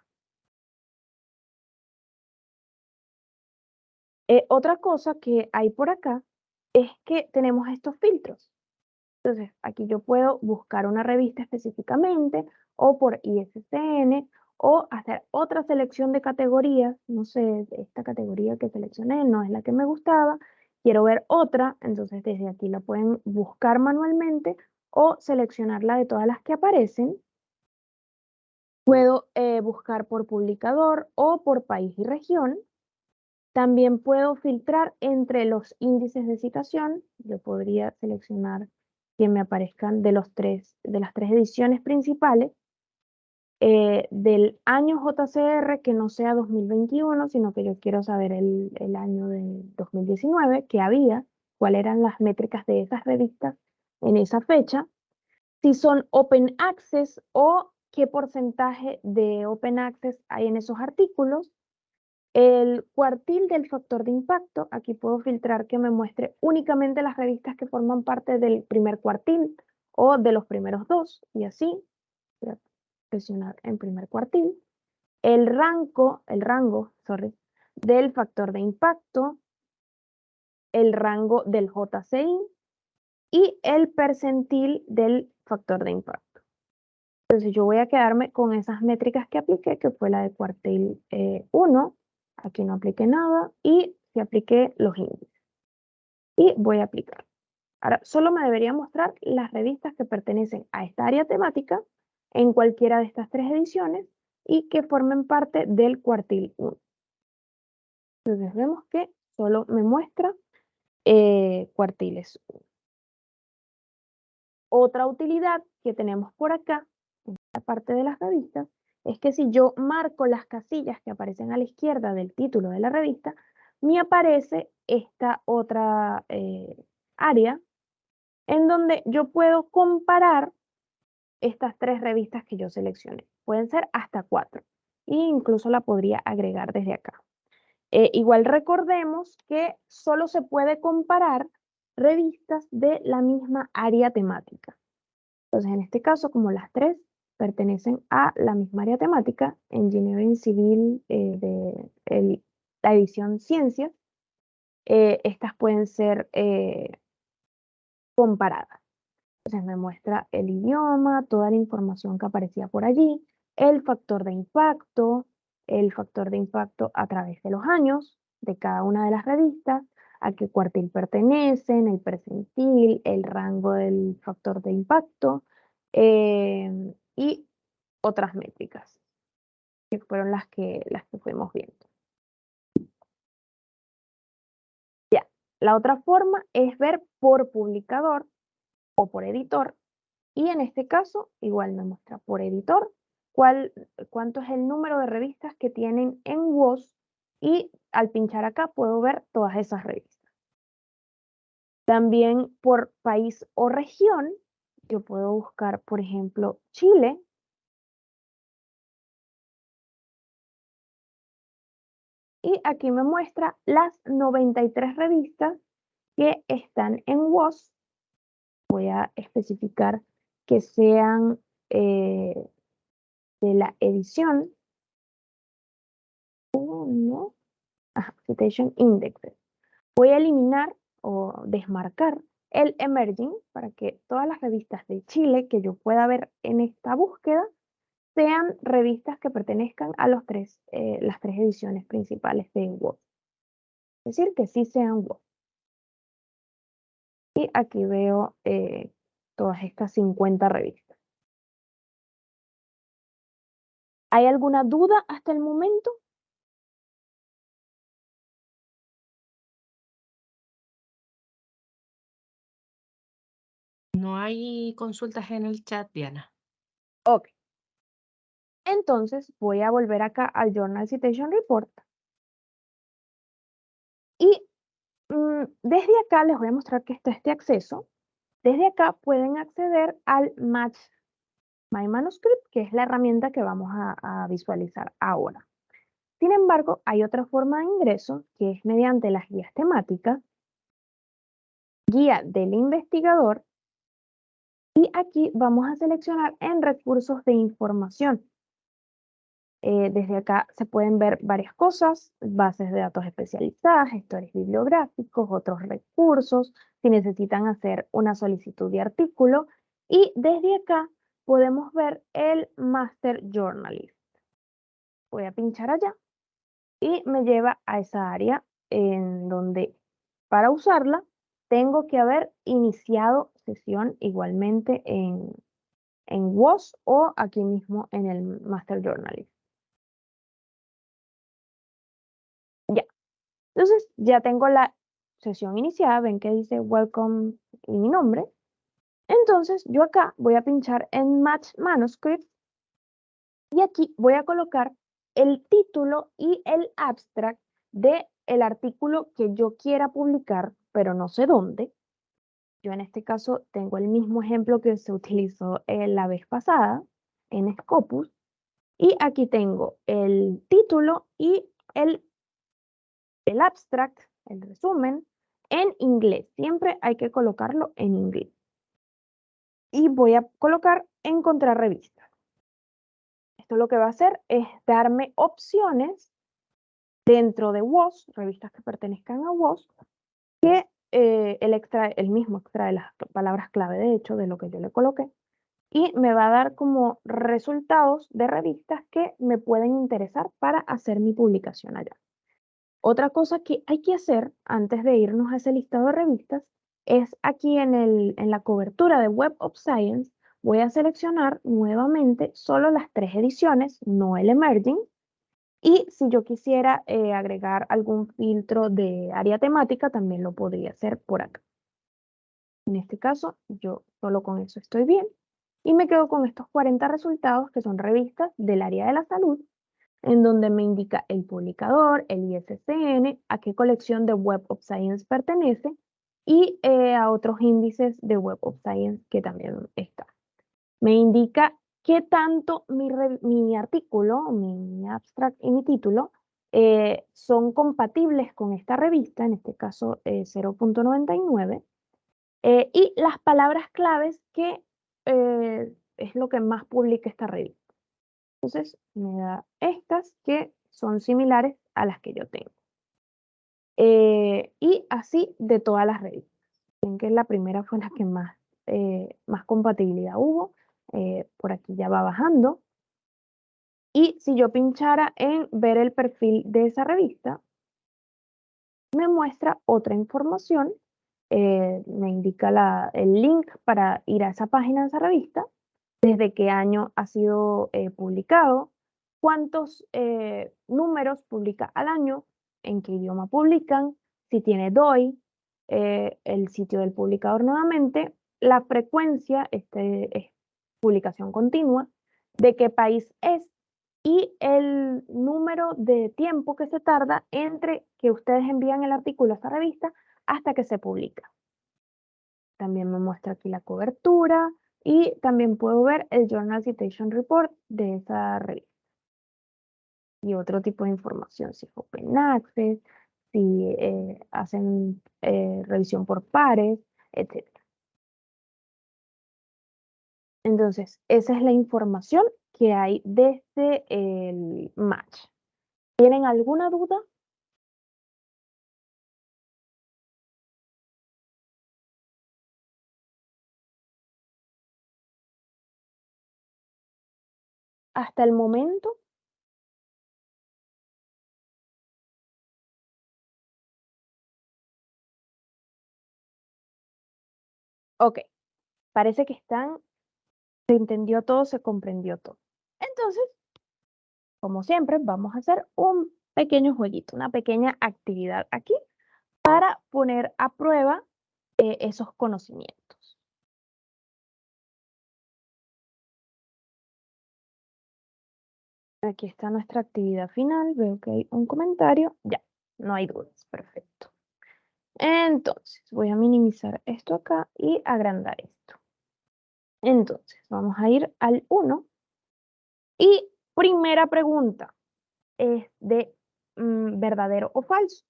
Otra cosa que hay por acá es que tenemos estos filtros. Entonces, aquí yo puedo buscar una revista específicamente o por ISSN o hacer otra selección de categorías. No sé, esta categoría que seleccioné no es la que me gustaba. Quiero ver otra, entonces desde aquí la pueden buscar manualmente o seleccionarla de todas las que aparecen. Puedo buscar por publicador o por país y región. También puedo filtrar entre los índices de citación. Yo podría seleccionar que me aparezcan de las tres ediciones principales del año JCR que no sea 2021, sino que yo quiero saber el año de 2019 que había, cuáles eran las métricas de esas revistas en esa fecha, si son Open Access o qué porcentaje de Open Access hay en esos artículos. El cuartil del factor de impacto, aquí puedo filtrar que me muestre únicamente las revistas que forman parte del primer cuartil o de los primeros dos, y así, voy a presionar en primer cuartil. El rango, del factor de impacto, el rango del JCI y el percentil del factor de impacto. Entonces yo voy a quedarme con esas métricas que apliqué, que fue la de cuartil 1, aquí no apliqué nada, y si apliqué los índices. Y voy a aplicar. Ahora, solo me debería mostrar las revistas que pertenecen a esta área temática en cualquiera de estas 3 ediciones y que formen parte del cuartil 1. Entonces vemos que solo me muestra cuartiles 1. Otra utilidad que tenemos por acá, en esta parte de las revistas, es que si yo marco las casillas que aparecen a la izquierda del título de la revista, me aparece esta otra área en donde yo puedo comparar estas 3 revistas que yo seleccioné. Pueden ser hasta 4 e incluso la podría agregar desde acá. Igual recordemos que solo se puede comparar revistas de la misma área temática. Entonces, en este caso, como las 3 pertenecen a la misma área temática, Engineering Civil la edición Ciencias, estas pueden ser comparadas. Entonces me muestra el idioma, toda la información que aparecía por allí, el factor de impacto a través de los años de cada una de las revistas, a qué cuartil pertenecen, el percentil, el rango del factor de impacto y otras métricas que fueron las que fuimos viendo. Ya, la otra forma es ver por publicador o por editor. Y en este caso, igual me muestra por editor cuánto es el número de revistas que tienen en WOS y al pinchar acá puedo ver todas esas revistas. También por país o región, yo puedo buscar, por ejemplo, Chile. Y aquí me muestra las 93 revistas que están en WOS. Voy a especificar que sean de la edición. ¿No? Citation Indexes. Voy a eliminar o desmarcar el Emerging para que todas las revistas de Chile que yo pueda ver en esta búsqueda sean revistas que pertenezcan a las 3 ediciones principales de WOS. Es decir, que sí sean WOS. Y aquí veo todas estas 50 revistas. ¿Hay alguna duda hasta el momento? No hay consultas en el chat, Diana. Ok. Entonces voy a volver acá al Journal Citation Report. Y desde acá les voy a mostrar que está este acceso. Desde acá pueden acceder al Match My Manuscript, que es la herramienta que vamos a visualizar ahora. Sin embargo, hay otra forma de ingreso, que es mediante las guías temáticas, guía del investigador, y aquí vamos a seleccionar en recursos de información. Desde acá se pueden ver varias cosas, bases de datos especializadas, gestores bibliográficos, otros recursos, si necesitan hacer una solicitud de artículo. Y desde acá podemos ver el Master Journalist. Voy a pinchar allá y me lleva a esa área en donde para usarla tengo que haber iniciado sesión igualmente en WOS o aquí mismo en el Master Journalist. Ya. Entonces ya tengo la sesión iniciada, ven que dice welcome y mi nombre. Entonces yo acá voy a pinchar en Match Manuscript y aquí voy a colocar el título y el abstract del artículo que yo quiera publicar, pero no sé dónde. Yo en este caso tengo el mismo ejemplo que se utilizó la vez pasada en Scopus y aquí tengo el título y el abstract, el resumen, en inglés. Siempre hay que colocarlo en inglés. Y voy a colocar encontrar revistas. Esto lo que va a hacer es darme opciones dentro de WOS, revistas que pertenezcan a WOS, que el mismo extrae las palabras clave, de hecho, de lo que yo le coloqué, y me va a dar como resultados de revistas que me pueden interesar para hacer mi publicación allá. Otra cosa que hay que hacer antes de irnos a ese listado de revistas es aquí en la cobertura de Web of Science, voy a seleccionar nuevamente solo las 3 ediciones, no el Emerging. Y si yo quisiera agregar algún filtro de área temática, también lo podría hacer por acá. En este caso, yo solo con eso estoy bien. Y me quedo con estos 40 resultados que son revistas del área de la salud, en donde me indica el publicador, el ISSN, a qué colección de Web of Science pertenece y a otros índices de Web of Science que también está. Me indica qué tanto mi artículo, mi abstract y mi título son compatibles con esta revista, en este caso 0.99, y las palabras claves que es lo que más publica esta revista. Entonces me da estas que son similares a las que yo tengo. Y así de todas las revistas. Ven que la primera fue la que más compatibilidad hubo. Por aquí ya va bajando. Y si yo pinchara en ver el perfil de esa revista, me muestra otra información. Me indica el link para ir a esa página de esa revista, desde qué año ha sido publicado, cuántos números publica al año, en qué idioma publican, si tiene DOI, el sitio del publicador nuevamente, la frecuencia, es publicación continua, de qué país es y el número de tiempo que se tarda entre que ustedes envían el artículo a esa revista hasta que se publica. También me muestra aquí la cobertura y también puedo ver el Journal Citation Report de esa revista. Y otro tipo de información, si es Open Access, si hacen revisión por pares, etc. Entonces, esa es la información que hay desde el match. ¿Tienen alguna duda? Hasta el momento. Ok, parece que se entendió todo, se comprendió todo. Entonces, como siempre, vamos a hacer un pequeño jueguito, una pequeña actividad aquí para poner a prueba esos conocimientos. Aquí está nuestra actividad final. Veo que hay un comentario. Ya, no hay dudas. Perfecto. Entonces, voy a minimizar esto acá y agrandar esto. Entonces, vamos a ir al 1. Y primera pregunta es de verdadero o falso.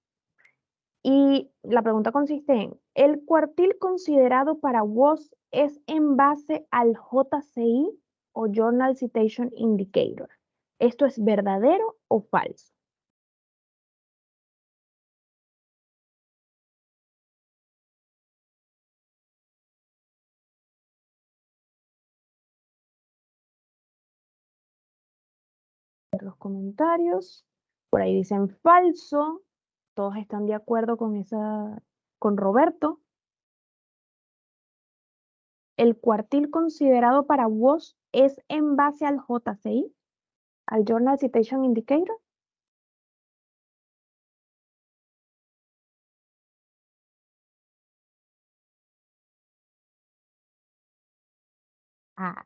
Y la pregunta consiste en, ¿el cuartil considerado para WOS es en base al JCI o Journal Citation Indicator? ¿Esto es verdadero o falso? Los comentarios, por ahí dicen falso, todos están de acuerdo con Roberto. ¿El cuartil considerado para WOS es en base al JCI, al Journal Citation Indicator?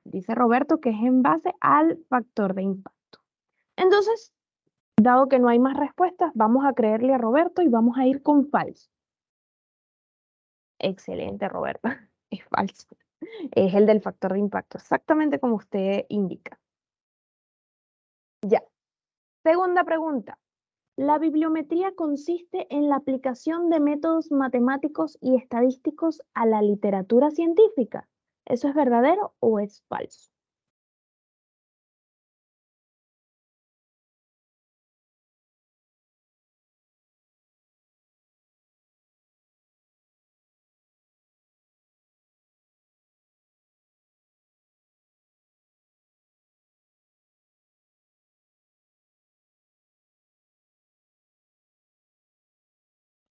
Dice Roberto que es en base al factor de impacto. Entonces, dado que no hay más respuestas, vamos a creerle a Roberto y vamos a ir con falso. Excelente, Roberto. Es falso. Es el del factor de impacto, exactamente como usted indica. Ya. Segunda pregunta. La bibliometría consiste en la aplicación de métodos matemáticos y estadísticos a la literatura científica. ¿Eso es verdadero o es falso?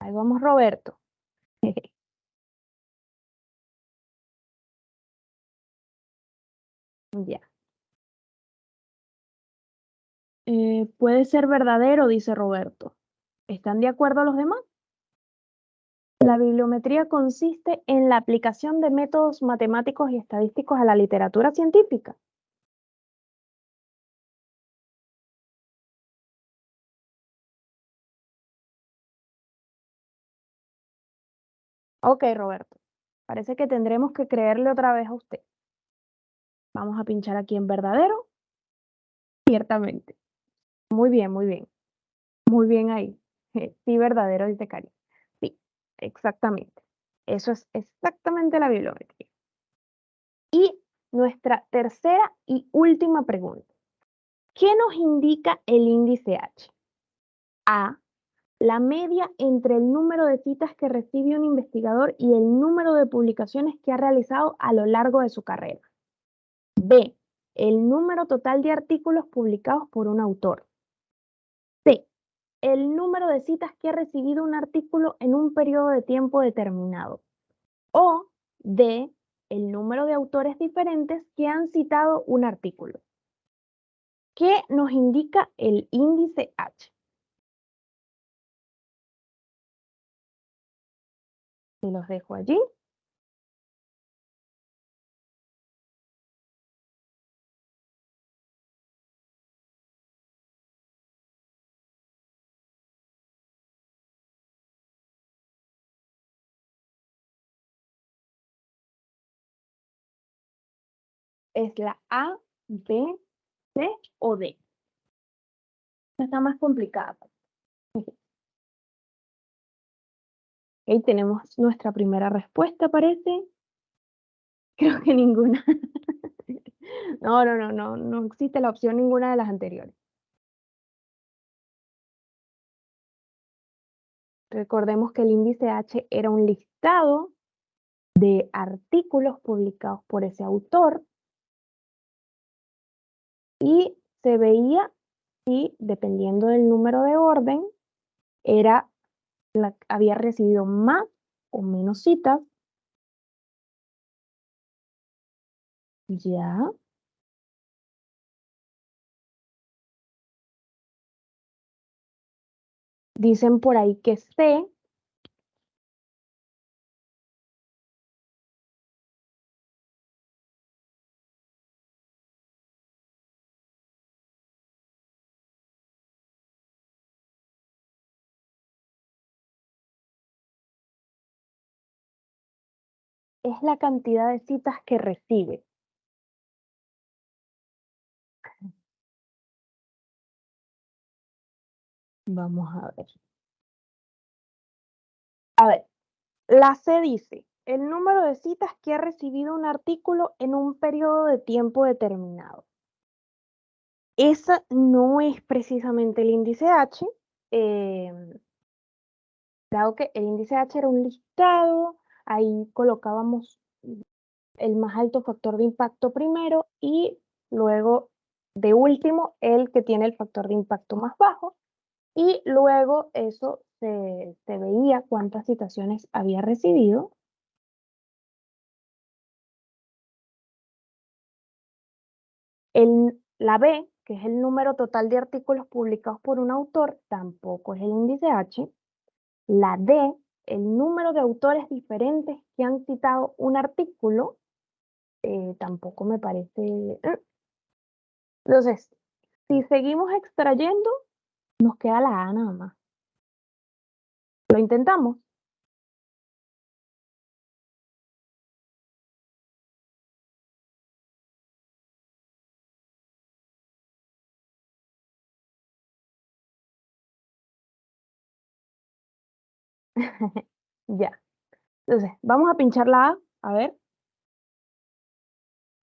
Ahí vamos, Roberto. Ya. Puede ser verdadero, dice Roberto. ¿Están de acuerdo los demás? La bibliometría consiste en la aplicación de métodos matemáticos y estadísticos a la literatura científica. Ok, Roberto. Parece que tendremos que creerle otra vez a usted. Vamos a pinchar aquí en verdadero. Ciertamente. Muy bien, muy bien. Muy bien ahí. Sí, verdadero, dice Cari. Sí, exactamente. Eso es exactamente la bibliometría. Y nuestra tercera y última pregunta. ¿Qué nos indica el índice H? A. La media entre el número de citas que recibe un investigador y el número de publicaciones que ha realizado a lo largo de su carrera. B. El número total de artículos publicados por un autor. C. El número de citas que ha recibido un artículo en un periodo de tiempo determinado. O D. El número de autores diferentes que han citado un artículo. ¿Qué nos indica el índice H? Se los dejo allí. Es la A, B, C o D. Está más complicada. Ahí tenemos nuestra primera respuesta, parece. Creo que ninguna. No existe la opción ninguna de las anteriores. Recordemos que el índice H era un listado de artículos publicados por ese autor y se veía si, dependiendo del número de orden, había recibido más o menos citas. Ya. Dicen por ahí que C es la cantidad de citas que recibe. Vamos a ver. A ver, la C dice, el número de citas que ha recibido un artículo en un periodo de tiempo determinado. Esa no es precisamente el índice H, dado que el índice H era un listado, ahí colocábamos el más alto factor de impacto primero y luego, de último, el que tiene el factor de impacto más bajo, y luego eso se veía cuántas citaciones había recibido. La B, que es el número total de artículos publicados por un autor, tampoco es el índice H. La D, el número de autores diferentes que han citado un artículo, tampoco me parece. Entonces, si seguimos extrayendo, nos queda la A nada más. Lo intentamos. Ya. Entonces, vamos a pinchar la A ver.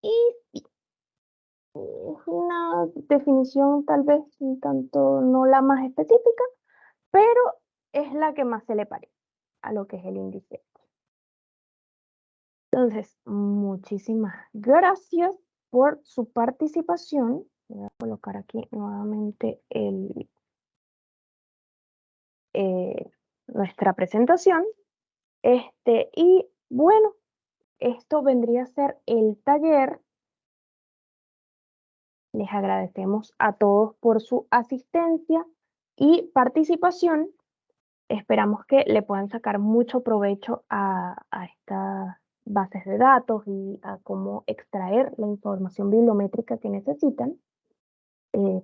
Y sí, es una definición tal vez un tanto no la más específica, pero es la que más se le parece a lo que es el índice. Entonces, muchísimas gracias por su participación. Voy a colocar aquí nuevamente el nuestra presentación. Y bueno, esto vendría a ser el taller. Les agradecemos a todos por su asistencia y participación. Esperamos que le puedan sacar mucho provecho a estas bases de datos y a cómo extraer la información bibliométrica que necesitan.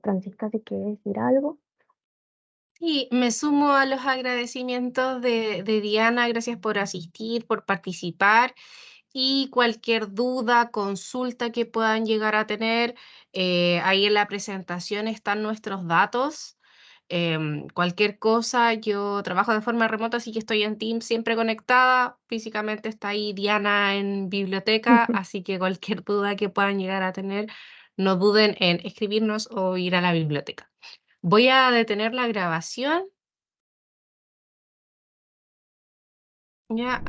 Francisca, si quiere decir algo. Y me sumo a los agradecimientos de Diana, gracias por asistir, por participar y cualquier duda, consulta que puedan llegar a tener, ahí en la presentación están nuestros datos. Cualquier cosa, yo trabajo de forma remota, así que estoy en Teams siempre conectada. Físicamente está ahí Diana en biblioteca, así que cualquier duda que puedan llegar a tener, no duden en escribirnos o ir a la biblioteca. Voy a detener la grabación. Ya,